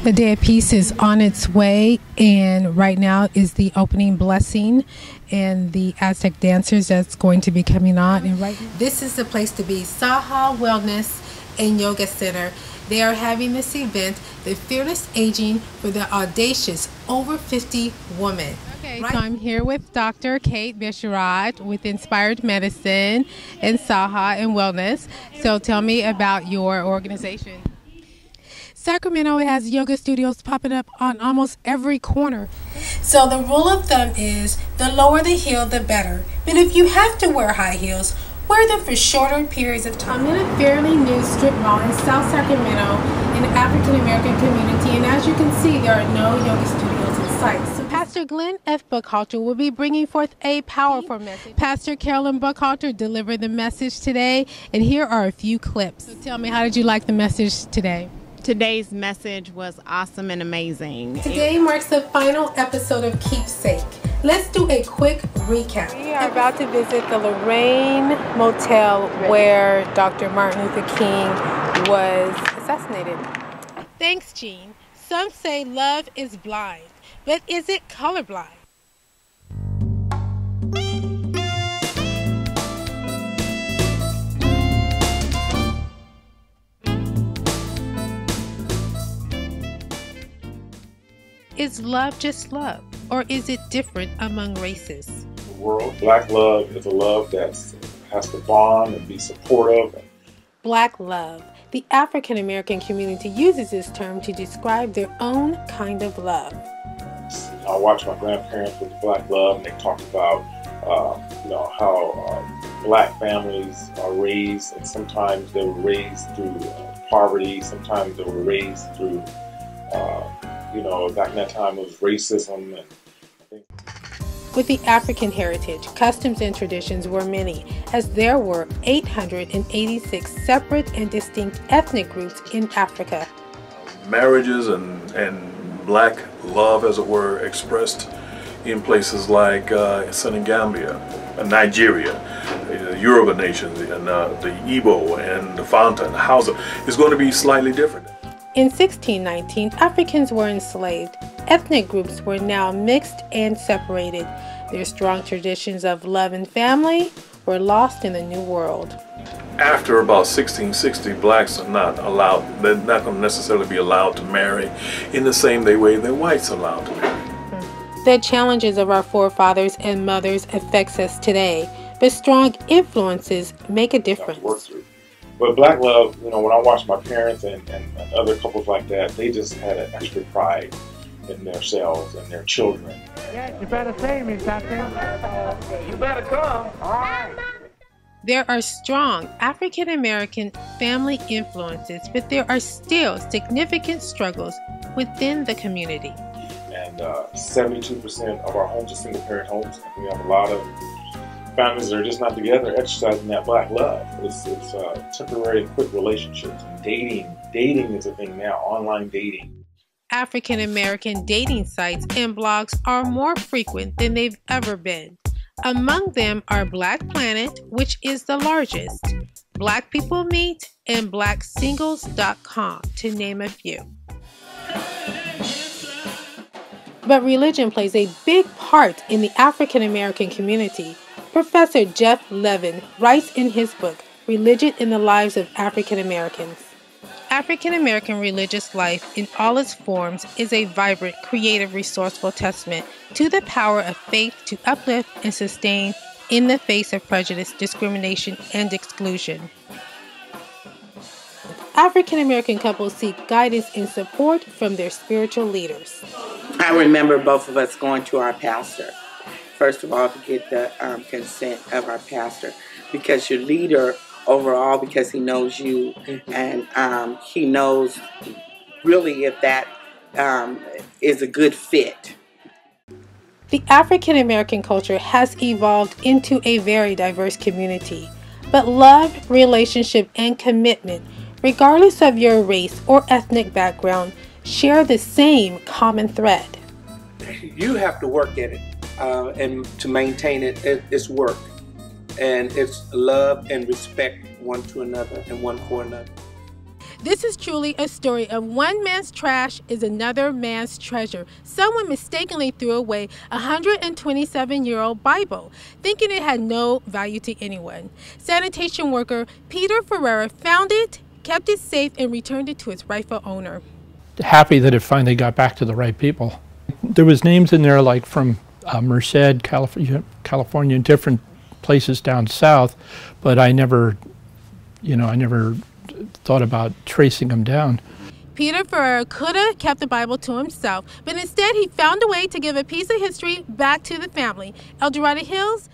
The Day of Peace is on its way, and right now is the opening blessing and the Aztec dancers that's going to be coming on. And this is the place to be, Saha Wellness and Yoga Center. They are having this event, the Fearless Aging for the Audacious Over 50 Woman. Okay, so I'm here with Dr. Kate Bisharat with Inspired Medicine and Saha and Wellness. So tell me about your organization. Sacramento has yoga studios popping up on almost every corner. So the rule of thumb is the lower the heel, the better. But if you have to wear high heels, wear them for shorter periods of time. I'm in a fairly new strip mall in South Sacramento in the African American community, and as you can see, there are no yoga studios in sight. So Pastor Glenn F. Buckhalter will be bringing forth a powerful message. Pastor Carolyn Buckhalter delivered the message today, and here are a few clips. So tell me, how did you like the message today? Today's message was awesome and amazing. Today marks the final episode of Keepsake. Let's do a quick recap. We are about to visit the Lorraine Motel where Dr. Martin Luther King was assassinated. Thanks, Jean. Some say love is blind, but is it colorblind? Is love just love, or is it different among races? The world, black love is a love that has to bond and be supportive. Black love. The African American community uses this term to describe their own kind of love. I watched my grandparents with black love, and they talked about how black families are raised, and sometimes they were raised through poverty, sometimes they were raised through back in that time it was racism. With the African heritage, customs and traditions were many, as there were 886 separate and distinct ethnic groups in Africa. Marriages and black love, as it were, expressed in places like Senegambia, Nigeria, the Yoruba nations, and the Igbo and the Fanta and the Hausa is going to be slightly different. In 1619, Africans were enslaved. Ethnic groups were now mixed and separated. Their strong traditions of love and family were lost in the New World. After about 1660, blacks are not allowed, they're not going to necessarily be allowed to marry in the same way that whites are allowed to marry. The challenges of our forefathers and mothers affects us today, but strong influences make a difference. But black love, when I watched my parents and other couples like that, they just had an extra pride in themselves and their children. Yeah, you better say me something. You better come. All right. There are strong African American family influences, but there are still significant struggles within the community. And 72% of our homes are single parent homes. We have a lot of families that are just not together exercising that black love. It's temporary and quick relationships. Dating is a thing now, online dating. African American dating sites and blogs are more frequent than they've ever been. Among them are Black Planet, which is the largest, Black People Meet, and BlackSingles.com, to name a few. But religion plays a big part in the African American community. Professor Jeff Levin writes in his book, Religion in the Lives of African Americans. African American religious life in all its forms is a vibrant, creative, resourceful testament to the power of faith to uplift and sustain in the face of prejudice, discrimination, and exclusion. African American couples seek guidance and support from their spiritual leaders. I remember both of us going to our pastor. First of all, to get the consent of our pastor, because your leader overall, because he knows you, and he knows really if that is a good fit. The African American culture has evolved into a very diverse community, but love, relationship, and commitment, regardless of your race or ethnic background, share the same common thread. You have to work at it. And to maintain it, it's work, and it's love and respect one to another and one for another. This is truly a story of one man's trash is another man's treasure. Someone mistakenly threw away a 127-year-old Bible, thinking it had no value to anyone. Sanitation worker Peter Ferreira found it, kept it safe, and returned it to its rightful owner. Happy that it finally got back to the right people. There was names in there like from Merced, California, and different places down south, but I never thought about tracing them down. Peter Ferreira could have kept the Bible to himself, but instead he found a way to give a piece of history back to the family. El Dorado Hills,